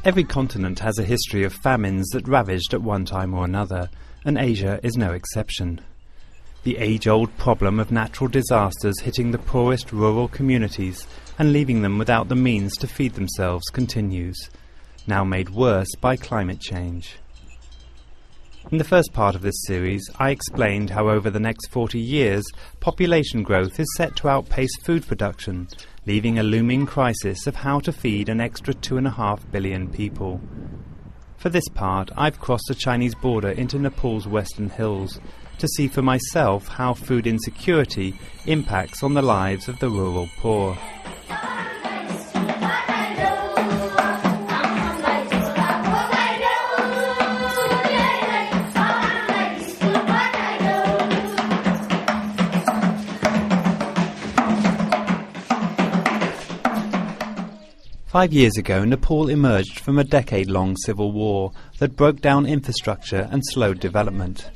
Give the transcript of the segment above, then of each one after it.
Every continent has a history of famines that ravaged at one time or another, and Asia is no exception. The age-old problem of natural disasters hitting the poorest rural communities and leaving them without the means to feed themselves continues, now made worse by climate change. In the first part of this series, I explained how over the next 40 years, population growth is set to outpace food production, leaving a looming crisis of how to feed an extra 2.5 billion people. For this part, I've crossed the Chinese border into Nepal's western hills to see for myself how food insecurity impacts on the lives of the rural poor. 5 years ago, Nepal emerged from a decade-long civil war that broke down infrastructure and slowed development.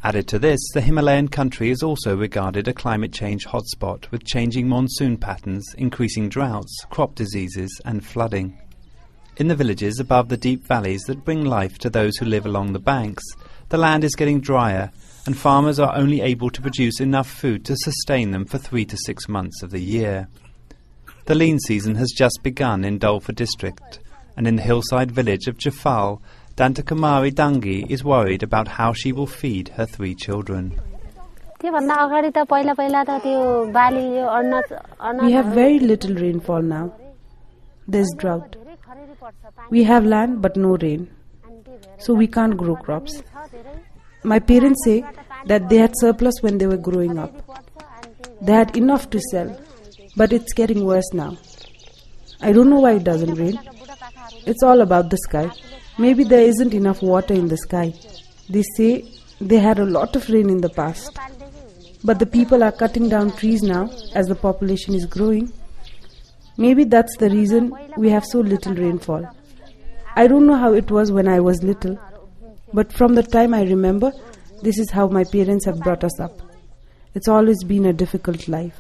Added to this, the Himalayan country is also regarded a climate change hotspot with changing monsoon patterns, increasing droughts, crop diseases and flooding. In the villages above the deep valleys that bring life to those who live along the banks, the land is getting drier and farmers are only able to produce enough food to sustain them for 3 to 6 months of the year. The lean season has just begun in Dolpa district, and in the hillside village of Jafal, Dantakumari Dangi is worried about how she will feed her 3 children. We have very little rainfall now. There's drought. We have land but no rain, so we can't grow crops. My parents say that they had surplus when they were growing up. They had enough to sell, but it's getting worse now. I don't know why it doesn't rain. It's all about the sky. Maybe there isn't enough water in the sky. They say they had a lot of rain in the past. But the people are cutting down trees now as the population is growing. Maybe that's the reason we have so little rainfall. I don't know how it was when I was little, but from the time I remember, this is how my parents have brought us up. It's always been a difficult life.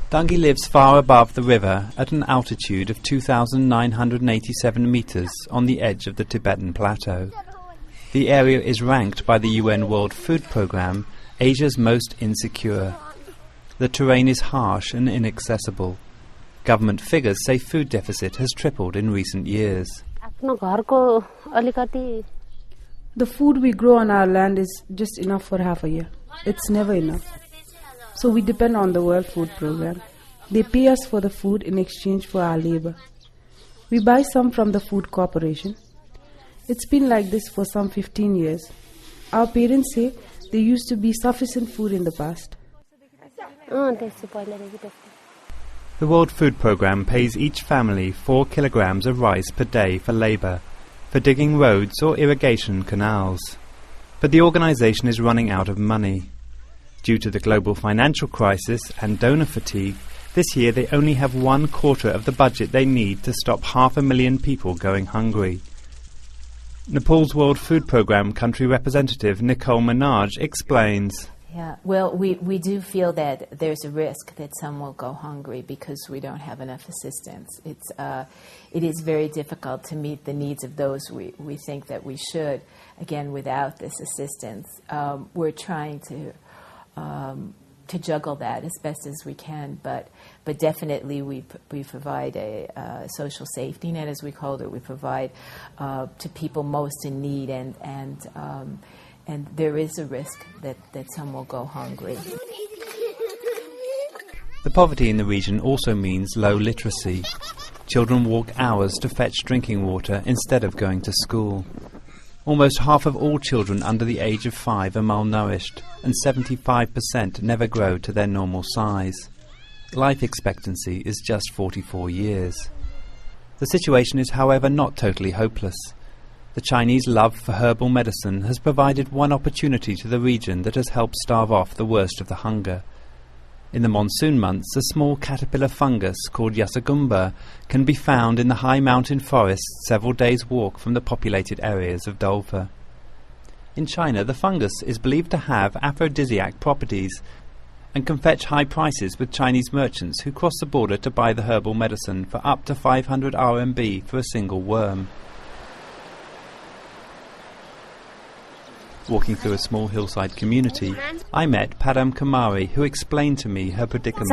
Dangi lives far above the river at an altitude of 2,987 meters on the edge of the Tibetan Plateau. The area is ranked by the UN World Food Programme Asia's most insecure. The terrain is harsh and inaccessible. Government figures say food deficit has tripled in recent years. The food we grow on our land is just enough for half a year. It's never enough. So we depend on the World Food Programme. They pay us for the food in exchange for our labor. We buy some from the Food Corporation. It's been like this for some 15 years. Our parents say there used to be sufficient food in the past. The World Food Programme pays each family 4 kilograms of rice per day for labour, for digging roads or irrigation canals. But the organisation is running out of money. Due to the global financial crisis and donor fatigue, this year they only have 1/4 of the budget they need to stop 500,000 people going hungry. Nepal's World Food Programme country representative Nicole Minaj explains. Yeah, well, we do feel that there's a risk that some will go hungry because we don't have enough assistance. It is very difficult to meet the needs of those we think that we should. Again, without this assistance, we're trying to juggle that as best as we can, but definitely we provide a social safety net, as we call it. We provide to people most in need, and there is a risk that some will go hungry. The poverty in the region also means low literacy. Children walk hours to fetch drinking water instead of going to school. Almost half of all children under the age of 5 are malnourished, and 75% never grow to their normal size. Life expectancy is just 44 years. The situation is, however, not totally hopeless. The Chinese love for herbal medicine has provided one opportunity to the region that has helped starve off the worst of the hunger. In the monsoon months, a small caterpillar fungus called Yasagumba can be found in the high mountain forests several days' walk from the populated areas of Dolpa. In China, the fungus is believed to have aphrodisiac properties and can fetch high prices with Chinese merchants who cross the border to buy the herbal medicine for up to 500 RMB for a single worm. Walking through a small hillside community, I met Padam Kumari, who explained to me her predicament.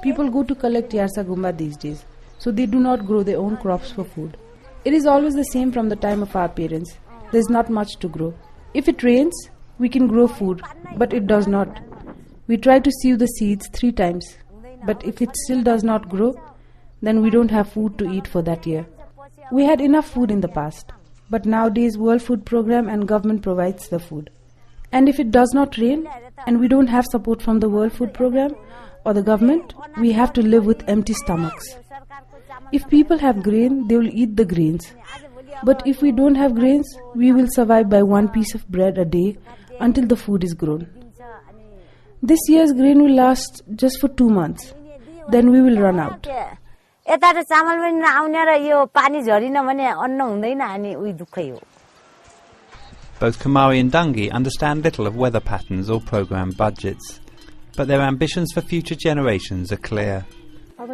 People go to collect Yasagumba these days, so they do not grow their own crops for food. It is always the same from the time of our parents. There is not much to grow. If it rains, we can grow food, but it does not. We try to sieve the seeds 3 times, but if it still does not grow, then we don't have food to eat for that year. We had enough food in the past, but nowadays World Food Program and government provides the food. And if it does not rain and we don't have support from the World Food Program or the government, we have to live with empty stomachs. If people have grain, they will eat the grains. But if we don't have grains, we will survive by 1 piece of bread a day until the food is grown. This year's grain will last just for 2 months. Then we will run out. Both Kumari and Dungi understand little of weather patterns or program budgets, but their ambitions for future generations are clear. Our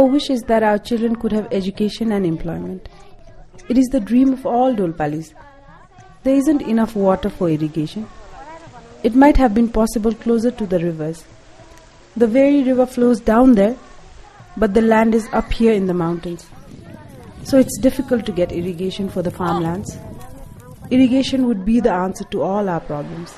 wish is that our children could have education and employment. It is the dream of all Dolpalis. There isn't enough water for irrigation. It might have been possible closer to the rivers. The very river flows down there, but the land is up here in the mountains. So it's difficult to get irrigation for the farmlands. Irrigation would be the answer to all our problems.